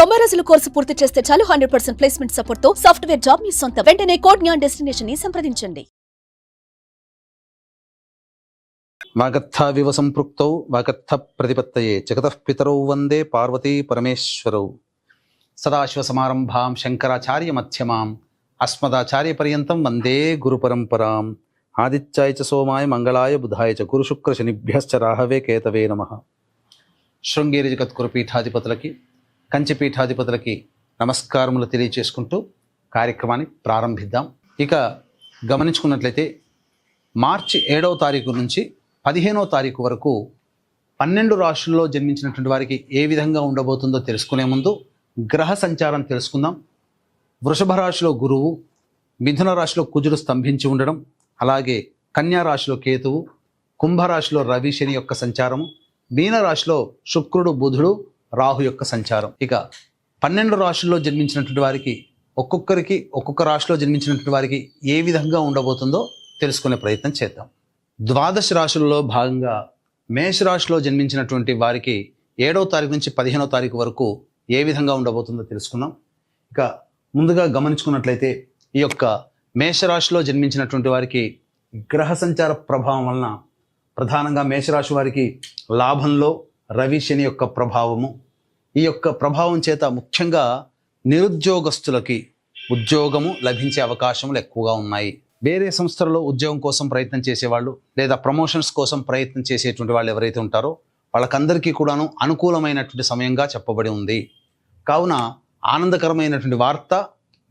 90 రోజుల కోర్సు పూర్తి చేస్తే చాలు 100% ప్లేస్మెంట్ సపోర్ట్ తో సాఫ్ట్వేర్ జాబ్ మీ సొంతం. వెంటనే కోడ్ జ్ఞాన్ డెస్టినేషన్ ని సంప్రదించండి. వాగర్థావివ సంపృక్తౌ వాగర్థ ప్రతిపత్తయే జగతః పితరౌ వందే పార్వతీ పరమేశ్వరౌ. సదాశివ సమారంభాం శంకరాచార్య మధ్యమాం అస్మదాచార్య పర్యంతం వందే గురు పరంపరాం. ఆదిత్యాయ చ సోమాయ మంగళాయ బుధాయ చ గురు శుక్ర శనిభ్యశ్చ రాహవే కేతవే నమః. శృంగేరి జగద్గురు పీఠాధిపతులకి కంచి పీఠాధిపతులకి నమస్కారములు తెలియచేసుకుంటూ కార్యక్రమాన్ని ప్రారంభిద్దాం. ఇక గమనించుకున్నట్లయితే మార్చి 7వ తారీఖు నుంచి 15వ తారీఖు వరకు 12 రాశుల్లో జన్మించినటువంటి వారికి ఏ విధంగా ఉండబోతుందో తెలుసుకునే ముందు గ్రహ సంచారం తెలుసుకుందాం. వృషభ రాశిలో గురువు, మిథున రాశిలో కుజుడు స్తంభించి ఉండడం, అలాగే కన్యా రాశిలో కేతువు, కుంభరాశిలో రవి శని యొక్క సంచారము, మీన రాశిలో శుక్రుడు బుధుడు రాహు యొక్క సంచారం. ఇక 12 రాశుల్లో జన్మించినటువంటి వారికి ఒక్కొక్కరికి ఒక్కొక్క రాశిలో జన్మించినటువంటి వారికి ఏ విధంగా ఉండబోతుందో తెలుసుకునే ప్రయత్నం చేద్దాం. ద్వాదశ రాశుల్లో భాగంగా మేషరాశిలో జన్మించినటువంటి వారికి 7వ తారీఖు నుంచి 15వ తారీఖు వరకు ఏ విధంగా ఉండబోతుందో తెలుసుకుందాం. ఇక ముందుగా గమనించుకున్నట్లయితే ఈ యొక్క మేషరాశిలో జన్మించినటువంటి వారికి గ్రహ సంచార ప్రభావం వలన ప్రధానంగా మేషరాశి వారికి లాభంలో రవి శని యొక్క ప్రభావము, ఈ యొక్క ప్రభావం చేత ముఖ్యంగా నిరుద్యోగస్తులకి ఉద్యోగము లభించే అవకాశములు ఎక్కువగా ఉన్నాయి. వేరే సంస్థలలో ఉద్యోగం కోసం ప్రయత్నం చేసేవాళ్ళు లేదా ప్రమోషన్స్ కోసం ప్రయత్నం చేసేటువంటి వాళ్ళు ఎవరైతే ఉంటారో వాళ్ళకందరికీ కూడాను అనుకూలమైనటువంటి సమయంగా చెప్పబడి ఉంది. కావున ఆనందకరమైనటువంటి వార్త,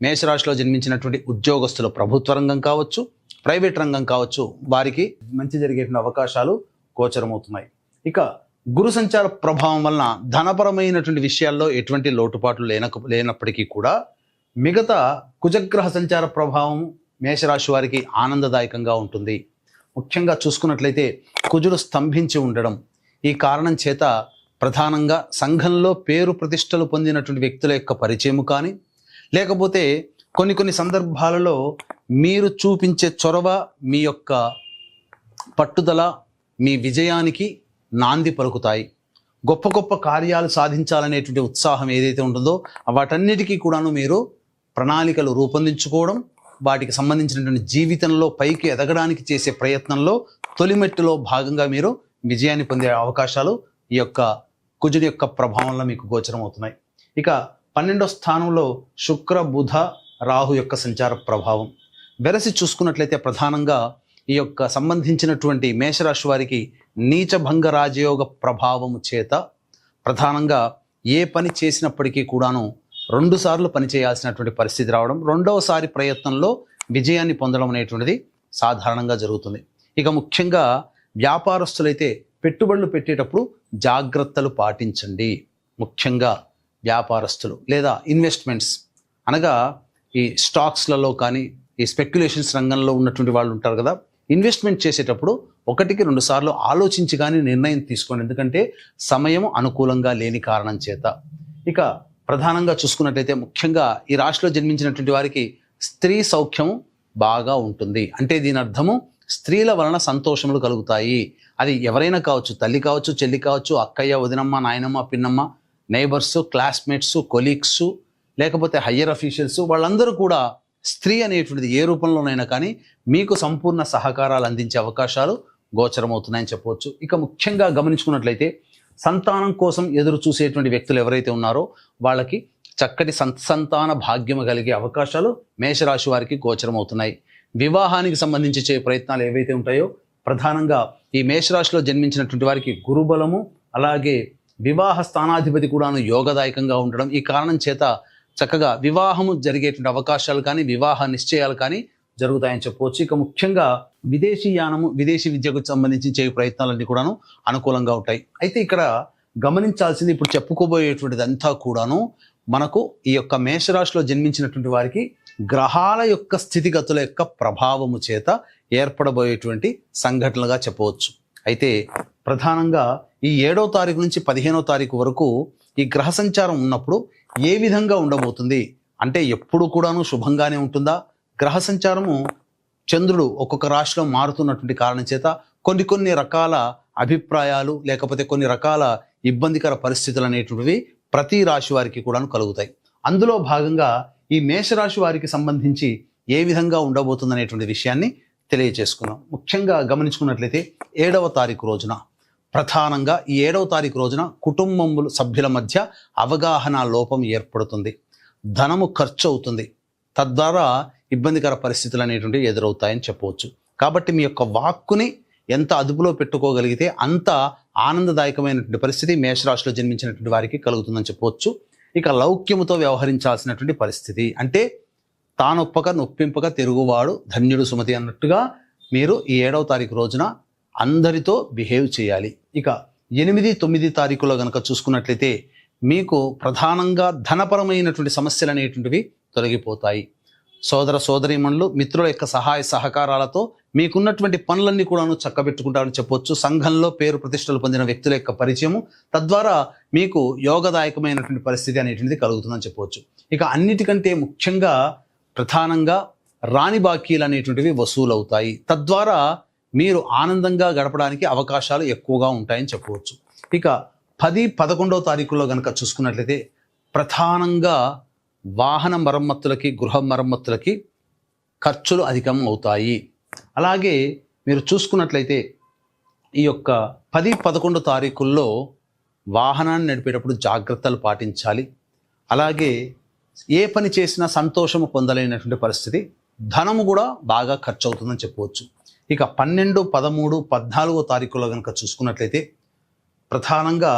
మేషరాశిలో జన్మించినటువంటి ఉద్యోగస్తులు ప్రభుత్వ రంగం కావచ్చు, ప్రైవేట్ రంగం కావచ్చు, వారికి మంచి జరిగేటువంటి అవకాశాలు గోచరమవుతున్నాయి. ఇక గురు సంచార ప్రభావం వలన ధనపరమైనటువంటి విషయాల్లో ఎటువంటి లోటుపాట్లు లేనప్పటికీ కూడా మిగతా కుజగ్రహ సంచార ప్రభావం మేషరాశి వారికి ఆనందదాయకంగా ఉంటుంది. ముఖ్యంగా చూసుకున్నట్లయితే కుజుడు స్తంభించి ఉండడం, ఈ కారణం చేత ప్రధానంగా సంఘంలో పేరు ప్రతిష్టలు పొందినటువంటి వ్యక్తుల యొక్క పరిచయము కానీ, లేకపోతే కొన్ని సందర్భాలలో మీరు చూపించే చొరవ, మీ యొక్క పట్టుదల మీ విజయానికి నాంది పలుకుతాయి. గొప్ప గొప్ప కార్యాలు సాధించాలనేటువంటి ఉత్సాహం ఏదైతే ఉంటుందో వాటన్నిటికీ కూడాను మీరు ప్రణాళికలు రూపొందించుకోవడం, వాటికి సంబంధించినటువంటి జీవితంలో పైకి ఎదగడానికి చేసే ప్రయత్నంలో తొలిమెట్టులో భాగంగా మీరు విజయాన్ని పొందే అవకాశాలు ఈ యొక్క కుజుడి యొక్క ప్రభావంలో మీకు గోచరం అవుతున్నాయి. ఇక 12వ స్థానంలో శుక్ర బుధ రాహు యొక్క సంచార ప్రభావం వెరసి చూసుకున్నట్లయితే ప్రధానంగా ఈ యొక్క సంబంధించినటువంటి మేషరాశి వారికి నీచభంగ రాజయోగ ప్రభావము చేత ప్రధానంగా ఏ పని చేసినప్పటికీ కూడాను 2 సార్లు పని చేయాల్సినటువంటి పరిస్థితి రావడం, 2వసారి ప్రయత్నంలో విజయాన్ని పొందడం అనేటువంటిది సాధారణంగా జరుగుతుంది. ఇక ముఖ్యంగా వ్యాపారస్తులైతే పెట్టుబడులు పెట్టేటప్పుడు జాగ్రత్తలు పాటించండి. ముఖ్యంగా వ్యాపారస్తులు లేదా ఇన్వెస్ట్మెంట్స్ అనగా ఈ స్టాక్స్లలో కానీ ఈ స్పెక్యులేషన్స్ రంగంలో ఉన్నటువంటి వాళ్ళు ఉంటారు కదా, ఇన్వెస్ట్మెంట్ చేసేటప్పుడు 1-2 సార్లు ఆలోచించి కానీ నిర్ణయం తీసుకోండి. ఎందుకంటే సమయం అనుకూలంగా లేని కారణం చేత. ఇక ప్రధానంగా చూసుకున్నట్లయితే ముఖ్యంగా ఈ రాశిలో జన్మించినటువంటి వారికి స్త్రీ సౌఖ్యం బాగా ఉంటుంది. అంటే దీని అర్థము స్త్రీల వలన సంతోషములు కలుగుతాయి. అది ఎవరైనా కావచ్చు, తల్లి కావచ్చు, చెల్లి కావచ్చు, అక్కయ్య, వదినమ్మ, నాయనమ్మ, పిన్నమ్మ, నైబర్సు, క్లాస్మేట్సు, కొలీగ్సు, లేకపోతే హయ్యర్ అఫీషియల్స్, వాళ్ళందరూ కూడా స్త్రీ అనేటువంటిది ఏ రూపంలోనైనా కానీ మీకు సంపూర్ణ సహకారాలు అందించే అవకాశాలు గోచరమవుతున్నాయని చెప్పవచ్చు. ఇక ముఖ్యంగా గమనించుకున్నట్లయితే సంతానం కోసం ఎదురు చూసేటువంటి వ్యక్తులు ఎవరైతే ఉన్నారో వాళ్ళకి చక్కటి సంతాన భాగ్యము కలిగే అవకాశాలు మేషరాశి వారికి గోచరమవుతున్నాయి. వివాహానికి సంబంధించి చే ప్రయత్నాలు ఏవైతే ఉంటాయో ప్రధానంగా ఈ మేషరాశిలో జన్మించినటువంటి వారికి గురుబలము, అలాగే వివాహ స్థానాధిపతి కూడాను యోగదాయకంగా ఉండడం, ఈ కారణం చేత చక్కగా వివాహము జరిగేటువంటి అవకాశాలు కానీ వివాహ నిశ్చయాలు కానీ జరుగుతాయని చెప్పవచ్చు. ఇక ముఖ్యంగా విదేశీ యానము, విదేశీ విద్యకు సంబంధించి చేయ ప్రయత్నాలన్నీ కూడాను అనుకూలంగా ఉంటాయి. అయితే ఇక్కడ గమనించాల్సింది, ఇప్పుడు చెప్పుకోబోయేటువంటిది అంతా కూడాను మనకు ఈ యొక్క మేషరాశిలో జన్మించినటువంటి వారికి గ్రహాల యొక్క స్థితిగతుల యొక్క ప్రభావము చేత ఏర్పడబోయేటువంటి సంఘటనలుగా చెప్పవచ్చు. అయితే ప్రధానంగా ఈ 7వ తారీఖు నుంచి 15వ తారీఖు వరకు ఈ గ్రహ సంచారం ఉన్నప్పుడు ఏ విధంగా ఉండబోతుంది అంటే ఎప్పుడు కూడాను శుభంగానే ఉంటుందా? గ్రహ సంచారము చంద్రుడు ఒక్కొక్క రాశిలో మారుతున్నటువంటి కారణం చేత కొన్ని రకాల అభిప్రాయాలు లేకపోతే కొన్ని రకాల ఇబ్బందికర పరిస్థితులు అనేటువంటివి ప్రతి రాశి వారికి కూడా కలుగుతాయి. అందులో భాగంగా ఈ మేషరాశి వారికి సంబంధించి ఏ విధంగా ఉండబోతుందనేటువంటి విషయాన్ని తెలియచేసుకున్నాం. ముఖ్యంగా గమనించుకున్నట్లయితే 7వ తారీఖు రోజున ప్రధానంగా ఈ 7వ తారీఖు రోజున కుటుంబం సభ్యుల మధ్య అవగాహన లోపం ఏర్పడుతుంది, ధనము ఖర్చు అవుతుంది, తద్వారా ఇబ్బందికర పరిస్థితులు అనేటువంటివి ఎదురవుతాయని చెప్పవచ్చు. కాబట్టి మీ యొక్క వాక్కుని ఎంత అదుపులో పెట్టుకోగలిగితే అంత ఆనందదాయకమైనటువంటి పరిస్థితి మేషరాశిలో జన్మించినటువంటి వారికి కలుగుతుందని చెప్పవచ్చు. ఇక లౌక్యముతో వ్యవహరించాల్సినటువంటి పరిస్థితి, అంటే తానొప్పక నొప్పింపక తిరుగువాడు ధన్యుడు సుమతి అన్నట్టుగా మీరు ఈ 7వ తారీఖు రోజున అందరితో బిహేవ్ చేయాలి. ఇక 8, 9 తారీఖులో కనుక చూసుకున్నట్లయితే మీకు ప్రధానంగా ధనపరమైనటువంటి సమస్యలు అనేటువంటివి తొలగిపోతాయి. సోదర సోదరీమణులు, మిత్రుల యొక్క సహాయ సహకారాలతో మీకున్నటువంటి పనులన్నీ కూడాను చక్కబెట్టుకుంటారని చెప్పవచ్చు. సంఘంలో పేరు ప్రతిష్టలు పొందిన వ్యక్తుల యొక్క పరిచయము, తద్వారా మీకు యోగదాయకమైనటువంటి పరిస్థితి అనేటువంటిది కలుగుతుందని చెప్పవచ్చు. ఇక అన్నిటికంటే ముఖ్యంగా ప్రధానంగా రాణి బాకీలు అనేటువంటివి వసూలు అవుతాయి, తద్వారా మీరు ఆనందంగా గడపడానికి అవకాశాలు ఎక్కువగా ఉంటాయని చెప్పవచ్చు. ఇక 10, 11వ తారీఖుల్లో కనుక చూసుకున్నట్లయితే ప్రధానంగా వాహన మరమ్మతులకి, గృహ మరమ్మతులకి ఖర్చులు అధికం అవుతాయి. అలాగే మీరు చూసుకున్నట్లయితే ఈ యొక్క 10, 11 తారీఖుల్లో వాహనాన్ని నడిపేటప్పుడు జాగ్రత్తలు పాటించాలి. అలాగే ఏ పని చేసినా సంతోషము పొందలేనటువంటి పరిస్థితి, ధనము కూడా బాగా ఖర్చు అవుతుందని చెప్పవచ్చు. ఇక 12, 13, 14వ తారీఖుల్లో కనుక చూసుకున్నట్లయితే ప్రధానంగా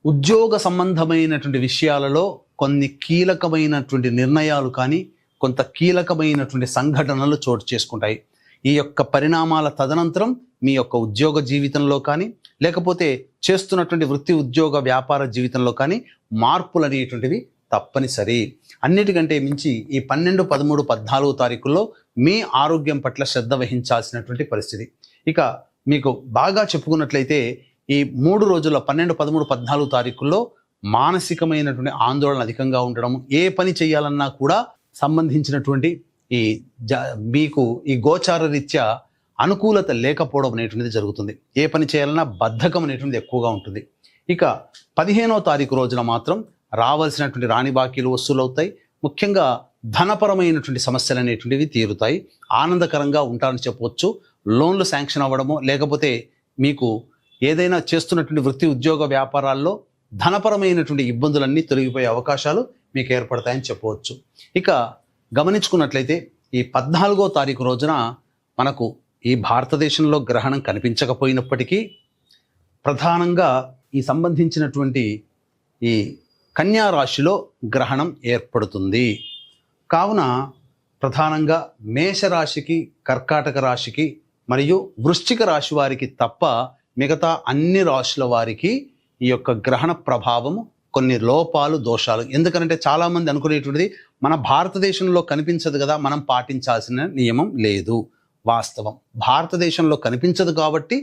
ఉద్యోగ సంబంధమైనటువంటి విషయాలలో కొన్ని కీలకమైనటువంటి నిర్ణయాలు కానీ కొంత కీలకమైనటువంటి సంఘటనలు చోటు చేసుకుంటాయి. ఈ యొక్క పరిణామాల తదనంతరం మీ యొక్క ఉద్యోగ జీవితంలో కానీ లేకపోతే చేస్తున్నటువంటి వృత్తి ఉద్యోగ వ్యాపార జీవితంలో కానీ మార్పులు అనేటువంటివి తప్పనిసరి. అన్నిటికంటే మించి ఈ 12, 13, 14 తారీఖుల్లో మీ ఆరోగ్యం పట్ల శ్రద్ధ వహించాల్సినటువంటి పరిస్థితి. ఇక మీకు బాగా చెప్పుకున్నట్లయితే ఈ 3 రోజుల్లో 12, 13, 14 తారీఖుల్లో మానసికమైనటువంటి ఆందోళన అధికంగా ఉండడం, ఏ పని చేయాలన్నా కూడా సంబంధించినటువంటి మీకు ఈ గోచార రీత్యా అనుకూలత లేకపోవడం అనేటువంటిది జరుగుతుంది. ఏ పని చేయాలన్నా బద్ధకం అనేటువంటిది ఎక్కువగా ఉంటుంది. ఇక 15వ తారీఖు రోజున మాత్రం రావాల్సినటువంటి రాణి బాకీలు వసూలవుతాయి. ముఖ్యంగా ధనపరమైనటువంటి సమస్యలు అనేటువంటివి తీరుతాయి, ఆనందకరంగా ఉంటారని చెప్పవచ్చు. లోన్లు శాంక్షన్ అవ్వడము, లేకపోతే మీకు ఏదైనా చేస్తున్నటువంటి వృత్తి ఉద్యోగ వ్యాపారాల్లో ధనపరమైనటువంటి ఇబ్బందులన్నీ తొలగిపోయే అవకాశాలు మీకు ఏర్పడతాయని చెప్పవచ్చు. ఇక గమనించుకున్నట్లయితే ఈ 14వ తారీఖు రోజున మనకు ఈ భారతదేశంలో గ్రహణం కనిపించకపోయినప్పటికీ ప్రధానంగా ఈ సంబంధించినటువంటి ఈ కన్యా రాశిలో గ్రహణం ఏర్పడుతుంది. కావున ప్రధానంగా మేషరాశికి, కర్కాటక రాశికి మరియు వృశ్చిక రాశి వారికి తప్ప మిగతా అన్ని రాశుల వారికి ఈ యొక్క గ్రహణ ప్రభావము కొన్ని లోపాలు, దోషాలు. ఎందుకంటే చాలామంది అనుకునేటువంటిది మన భారతదేశంలో కనిపించదు కదా, మనం పాటించాల్సిన నియమం లేదు. వాస్తవం, భారతదేశంలో కనిపించదు కాబట్టి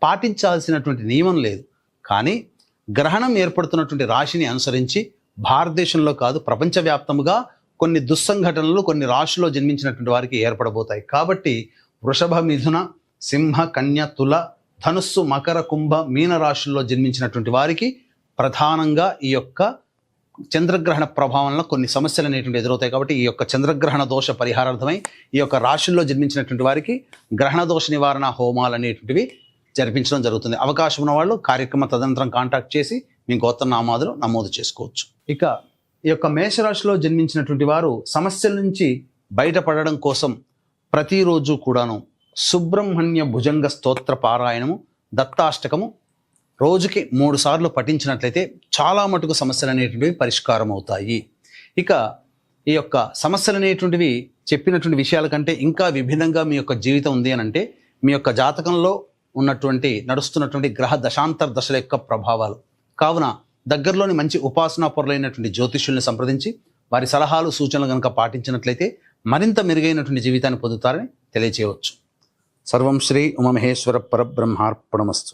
పాటించాల్సినటువంటి నియమం లేదు. కానీ గ్రహణం ఏర్పడుతున్నటువంటి రాశిని అనుసరించి భారతదేశంలో కాదు ప్రపంచవ్యాప్తముగా కొన్ని దుస్సంఘటనలు కొన్ని రాశిలో జన్మించినటువంటి వారికి ఏర్పడబోతాయి. కాబట్టి వృషభ, మిథున, సింహ, కన్య, తుల, ధనుస్సు, మకర, కుంభ, మీన రాశుల్లో జన్మించినటువంటి వారికి ప్రధానంగా ఈ యొక్క చంద్రగ్రహణ ప్రభావంలో కొన్ని సమస్యలు అనేటువంటి ఎదురవుతాయి. కాబట్టి ఈ యొక్క చంద్రగ్రహణ దోష పరిహారార్థమై ఈ యొక్క రాశుల్లో జన్మించినటువంటి వారికి గ్రహణ దోష నివారణ హోమాలు అనేటువంటివి జరిపించడం జరుగుతుంది. అవకాశం ఉన్న వాళ్ళు కార్యక్రమ తదనంతరం కాంటాక్ట్ చేసి మీ గోత్రనామాదులు నమోదు చేసుకోవచ్చు. ఇక ఈ యొక్క మేషరాశిలో జన్మించినటువంటి వారు సమస్యల నుంచి బయటపడడం కోసం ప్రతిరోజు కూడాను సుబ్రహ్మణ్య భుజంగ స్తోత్ర పారాయణము, దత్తాష్టకము రోజుకి 3 సార్లు పఠించినట్లయితే చాలా మటుకు సమస్యలు అనేటువంటివి పరిష్కారం అవుతాయి. ఇక ఈ యొక్క సమస్యలు అనేటువంటివి చెప్పినటువంటి విషయాల కంటే ఇంకా విభిన్నంగా మీ యొక్క జీవితం ఉంది అని అంటే మీ యొక్క జాతకంలో ఉన్నటువంటి నడుస్తున్నటువంటి గ్రహ దశాంతర దశల యొక్క ప్రభావాలు. కావున దగ్గరలోని మంచి ఉపాసనా పొరలైనటువంటి జ్యోతిష్యుల్ని సంప్రదించి వారి సలహాలు, సూచనలు కనుక పాటించినట్లయితే మరింత మెరుగైనటువంటి జీవితాన్ని పొందుతారని తెలియచేయవచ్చు. సర్వం శ్రీ ఉమామహేశ్వర పరబ్రహ్మార్పణమస్తు.